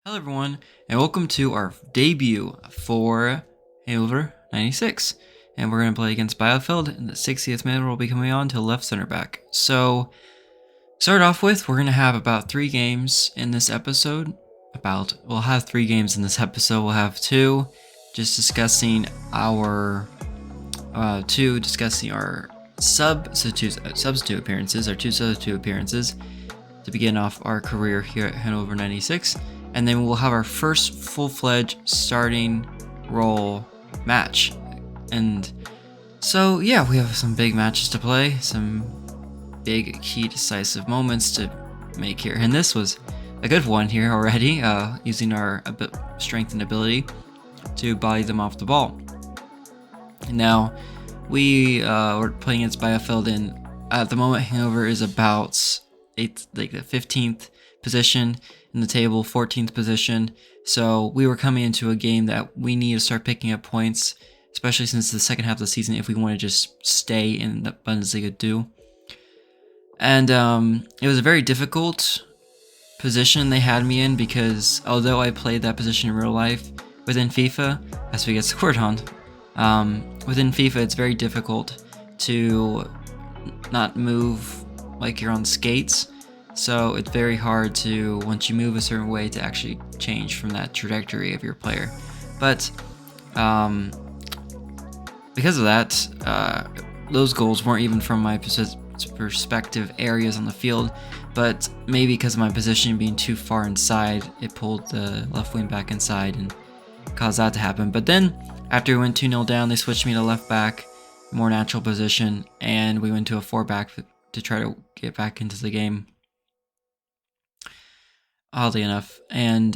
Hello everyone, and welcome to our debut for Hannover 96. And we're going to play against Bielefeld. In the 60th minute, we'll be coming on to left center back. So, start off with, we're going to have about 3 games in this episode. We'll have 3 games in this episode. We'll have 2 just discussing our substitute appearances, our 2 substitute appearances to begin off our career here at Hannover 96. And then we'll have our first full-fledged starting role match. And so, yeah, we have some big matches to play, some big key decisive moments to make here. And this was a good one here already, using our strength and ability to body them off the ball. Now, we were playing against Bielefeld, and at the moment, Hannover is about the 15th position in the table, 14th position. So we were coming into a game that we need to start picking up points, especially since the second half of the season, if we want to just stay in the Bundesliga Two. And it was a very difficult position they had me in, because although I played that position in real life, within FIFA, as we get scored on, within FIFA it's very difficult to not move like you're on skates. So it's very hard to, once you move a certain way, to actually change from that trajectory of your player. But because of that, those goals weren't even from my perspective areas on the field, but maybe because of my position being too far inside, it pulled the left wing back inside and caused that to happen. But then, after we went 2-0 down, they switched me to left back, more natural position, and we went to a 4-back to try to get back into the game, oddly enough, and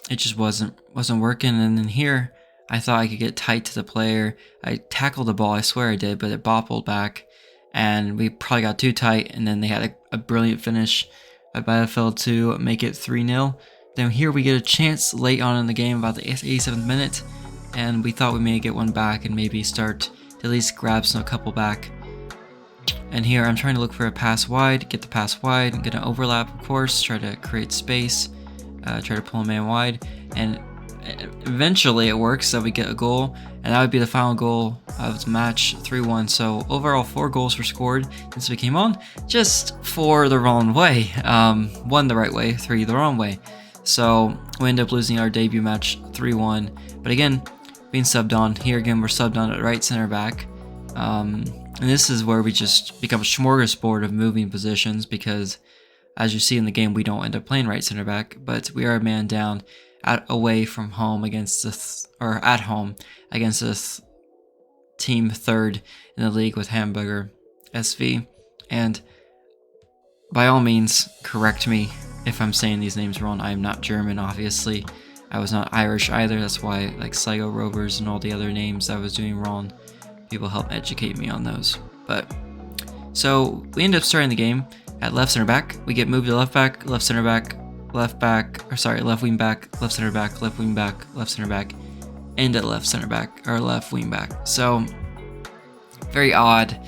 it just wasn't working. And then here, I thought I could get tight to the player. I tackled the ball, I swear I did, but it bobbled back, and we probably got too tight, and then they had a brilliant finish by Bielefeld to make it 3-0. Then here we get a chance late on in the game, about the 87th minute, and we thought we may get one back and maybe start to at least grab a couple back. And here I'm trying to look for a pass wide, get the pass wide, I'm going to overlap, of course, try to create space, try to pull a man wide, and eventually it works, so we get a goal, and that would be the final goal of the match, 3-1. So overall 4 goals were scored since we came on, just 4 the wrong way, 1 the right way, 3 the wrong way. So we end up losing our debut match 3-1, but again, being subbed on. Here again, we're subbed on at right center back. And this is where we just become a smorgasbord of moving positions, because as you see in the game, we don't end up playing right center back, but we are a man down away from home against at home against this team 3rd in the league with Hamburger SV. And by all means, correct me if I'm saying these names wrong. I am not German, obviously. I was not Irish either. That's why, like Sligo Rovers and all the other names I was doing wrong, people help educate me on those. But so we end up starting the game at left center back. We get moved to left back, left center back, left wing back, left center back, left wing back, left center back, and at left center back, or left wing back. So very odd.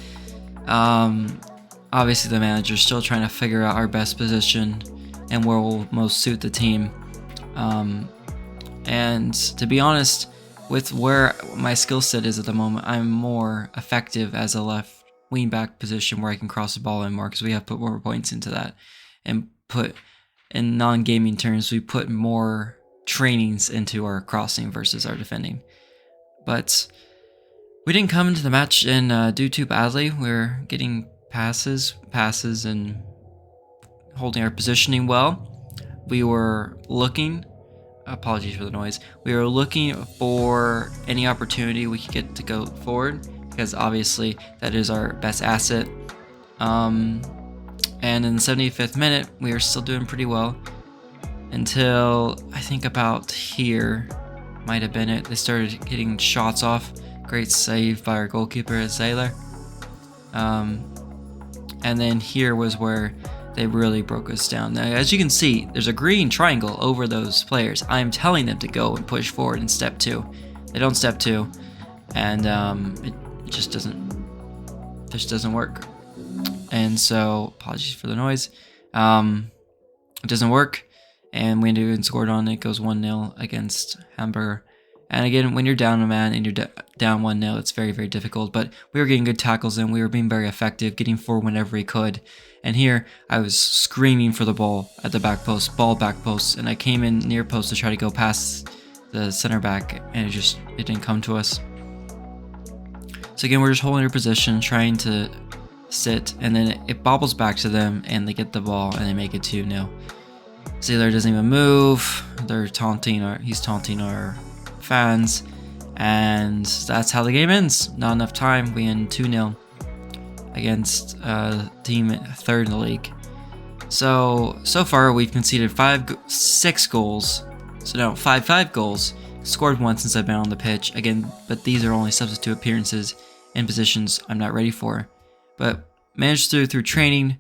Obviously the manager's still trying to figure out our best position and where will most suit the team. And to be honest, with where my skill set is at the moment, I'm more effective as a left wing back position where I can cross the ball in more, because we have put more points into that, and put, in non-gaming terms, we put more trainings into our crossing versus our defending. But we didn't come into the match and do too badly. We're getting passes and holding our positioning well. We were looking, apologies for the noise, we were looking for any opportunity we could get to go forward, because obviously that is our best asset. And in the 75th minute, we were still doing pretty well until I think about here might have been it. They started getting shots off. Great save by our goalkeeper, Zayler. And then here was where they really broke us down. Now, as you can see, there's a green triangle over those players. I am telling them to go and push forward in step 2. They don't step 2, and it just doesn't work. And so, apologies for the noise. It doesn't work, and we ended up scored on it. It goes 1-0 against Hamburger. And again, when you're down a man and you're down 1-0, it's very, very difficult. But we were getting good tackles and we were being very effective, getting forward whenever we could. And here, I was screaming for the ball at the back post, back post, and I came in near post to try to go past the center back, and it didn't come to us. So again, we're just holding our position, trying to sit, and then it bobbles back to them, and they get the ball, and they make it 2-0. Zieler doesn't even move. He's taunting our fans, and that's how the game ends. Not enough time. We end 2-0 against team 3rd in the league. So far we've conceded 5 goals. So no, 5 goals. Scored once since I've been on the pitch again, but these are only substitute appearances in positions I'm not ready for. But managed through training,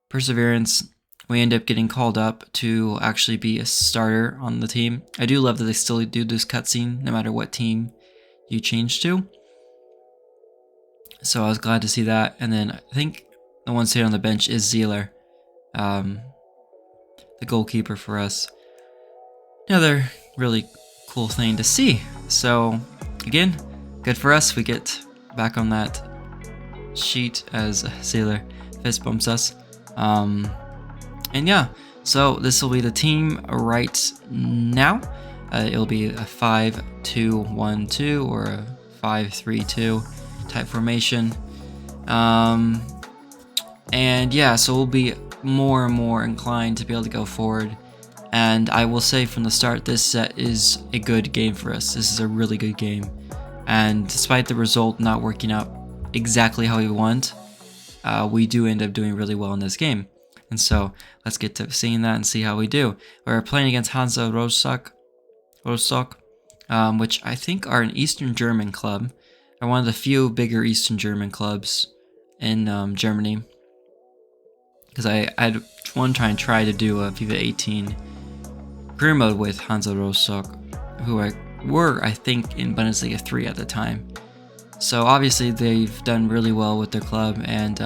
perseverance, we end up getting called up to actually be a starter on the team. I do love that they still do this cutscene no matter what team you change to. So I was glad to see that. And then I think the one sitting on the bench is Zieler, the goalkeeper for us. Another really cool thing to see. So again, good for us. We get back on that sheet as Zieler fist bumps us. And yeah, so this will be the team right now. It'll be a 5-2-1-2 or a 5-3-2 type formation. And yeah, so we'll be more and more inclined to be able to go forward. And I will say from the start, this set is a good game for us. This is a really good game. And despite the result not working out exactly how we want, we do end up doing really well in this game. And so let's get to seeing that and see how we do. We're playing against Hansa Rostock, which I think are an Eastern German club. They're one of the few bigger Eastern German clubs in Germany. Because I had one try to do a FIFA 18 career mode with Hansa Rostock, who were, I think, in Bundesliga 3 at the time. So obviously they've done really well with their club, and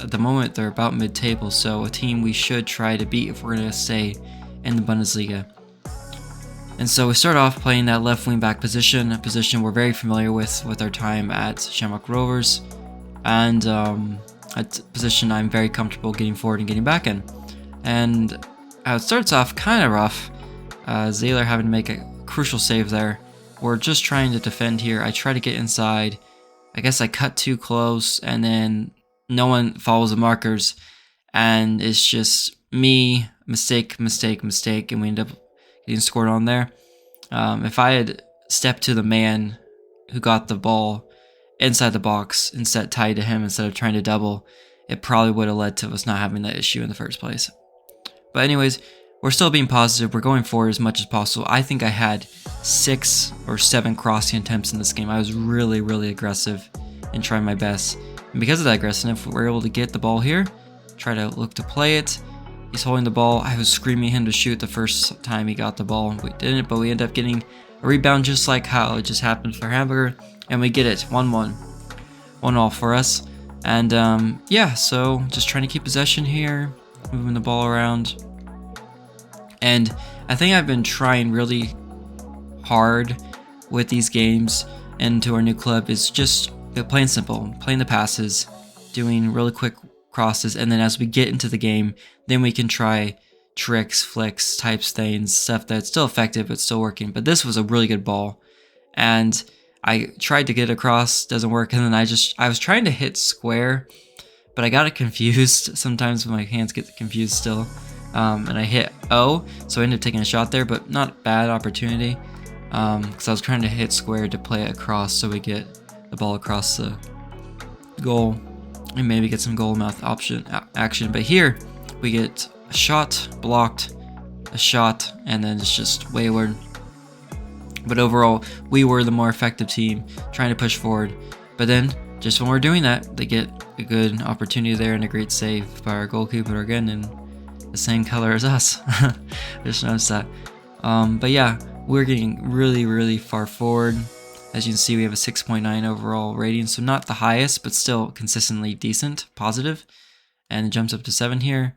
at the moment they're about mid-table, so a team we should try to beat if we're going to stay in the Bundesliga. And so we start off playing that left wing back position, a position we're very familiar with our time at Shamrock Rovers, and a position I'm very comfortable getting forward and getting back in. And it starts off kind of rough, Zieler having to make a crucial save there. We're just trying to defend here. I try to get inside. I guess I cut too close, and then no one follows the markers, and it's just me, mistake, and we end up getting scored on there. If I had stepped to the man who got the ball inside the box and set tight to him instead of trying to double, it probably would have led to us not having that issue in the first place. But anyways, we're still being positive. We're going forward as much as possible. I think I had 6 or 7 crossing attempts in this game. I was really, really aggressive and trying my best. And because of that aggressiveness, we're able to get the ball here, try to look to play it. He's holding the ball. I was screaming him to shoot the first time he got the ball. We didn't, but we ended up getting a rebound just like how it just happened for Hamburger, and we get it, 1-1. 1-1 for us. And yeah, so just trying to keep possession here, moving the ball around. And I think I've been trying really hard with these games and to our new club is just plain simple, playing the passes, doing really quick crosses, and then as we get into the game, then we can try tricks, flicks, types things, stuff that's still effective but still working. But this was a really good ball, and I tried to get it across, doesn't work, and then I was trying to hit square, but I got it confused. Sometimes my hands get confused still, and I hit O, so I ended up taking a shot there, but not a bad opportunity, because I was trying to hit square to play it across so we get the ball across the goal and maybe get some goal mouth action. But here we get a shot blocked, a shot, and then it's just wayward. But overall, we were the more effective team trying to push forward. But then just when we're doing that, they get a good opportunity there and a great save by our goalkeeper again in the same color as us. I just noticed that. But yeah, we're getting really, really far forward. As you can see, we have a 6.9 overall rating, so not the highest, but still consistently decent, positive. And it jumps up to 7 here.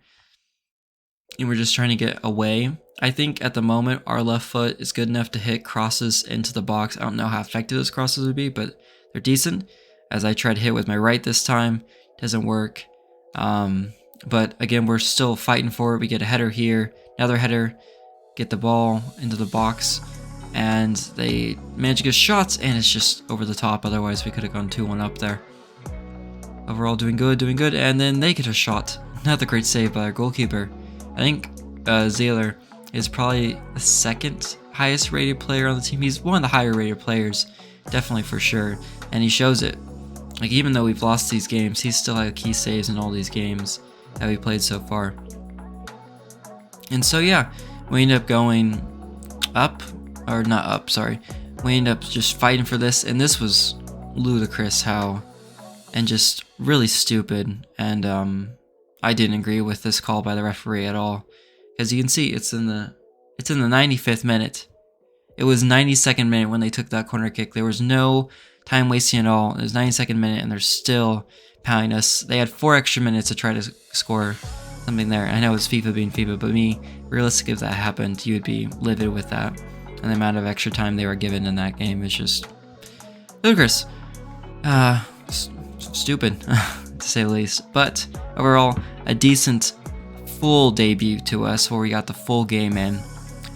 and we're just trying to get away. I think at the moment our left foot is good enough to hit crosses into the box. I don't know how effective those crosses would be, but they're decent. As I tried to hit with my right this time, doesn't work. But again, we're still fighting for it. We get a header here, another header, get the ball into the box, and they manage to get shots, and it's just over the top. Otherwise, we could have gone 2-1 up there. Overall, doing good, and then they get a shot. Another great save by our goalkeeper. I think Zahler is probably the second highest rated player on the team. He's one of the higher rated players, definitely for sure, and he shows it. Like, even though we've lost these games, he's still had key saves in all these games that we played so far. And so yeah, we end up going up, or not up, sorry. We end up just fighting for this, and this was ludicrous how, and just really stupid, and I didn't agree with this call by the referee at all. As you can see, it's in the 95th minute. It was 92nd minute when they took that corner kick. There was no time wasting at all. It was 92nd minute, and they're still pounding us. They had 4 extra minutes to try to score something there. I know it's FIFA being FIFA, but me, realistically, if that happened, you would be livid with that. And the amount of extra time they were given in that game is just ludicrous. Stupid, to say the least. But overall, a decent full debut to us where we got the full game in.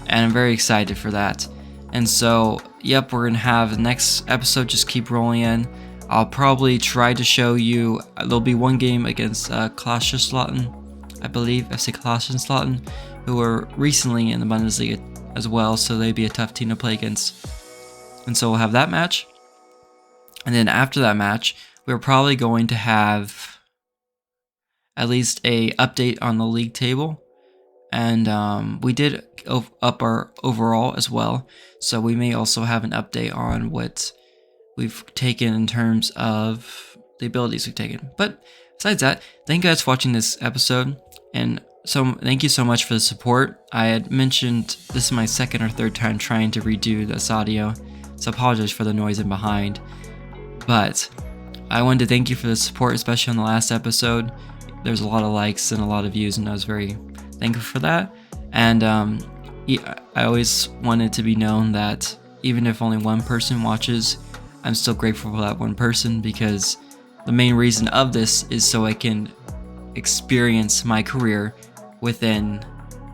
And I'm very excited for that. And so, yep, we're going to have the next episode just keep rolling in. I'll probably try to show you, there'll be one game against Kaiserslautern, I believe, FC Kaiserslautern, who were recently in the Bundesliga as well, so they'd be a tough team to play against. And so we'll have that match. And then after that match, we're probably going to have at least a update on the league table. And we did up our overall as well, so we may also have an update on what we've taken in terms of the abilities we've taken. But besides that, thank you guys for watching this episode, and so thank you so much for the support. I had mentioned this is my second or third time trying to redo this audio, so I apologize for the noise in behind. But I wanted to thank you for the support, especially on the last episode. There's a lot of likes and a lot of views, and I was very thankful for that. And I always wanted to be known that even if only one person watches, I'm still grateful for that one person, because the main reason of this is so I can experience my career within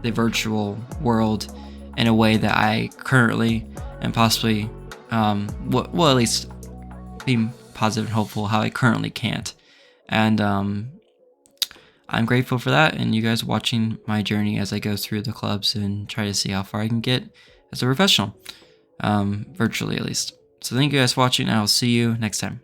the virtual world in a way that I currently and possibly, well, at least be positive and hopeful how I currently can't. And I'm grateful for that, and you guys watching my journey as I go through the clubs and try to see how far I can get as a professional, virtually at least. So thank you guys for watching, and I'll see you next time.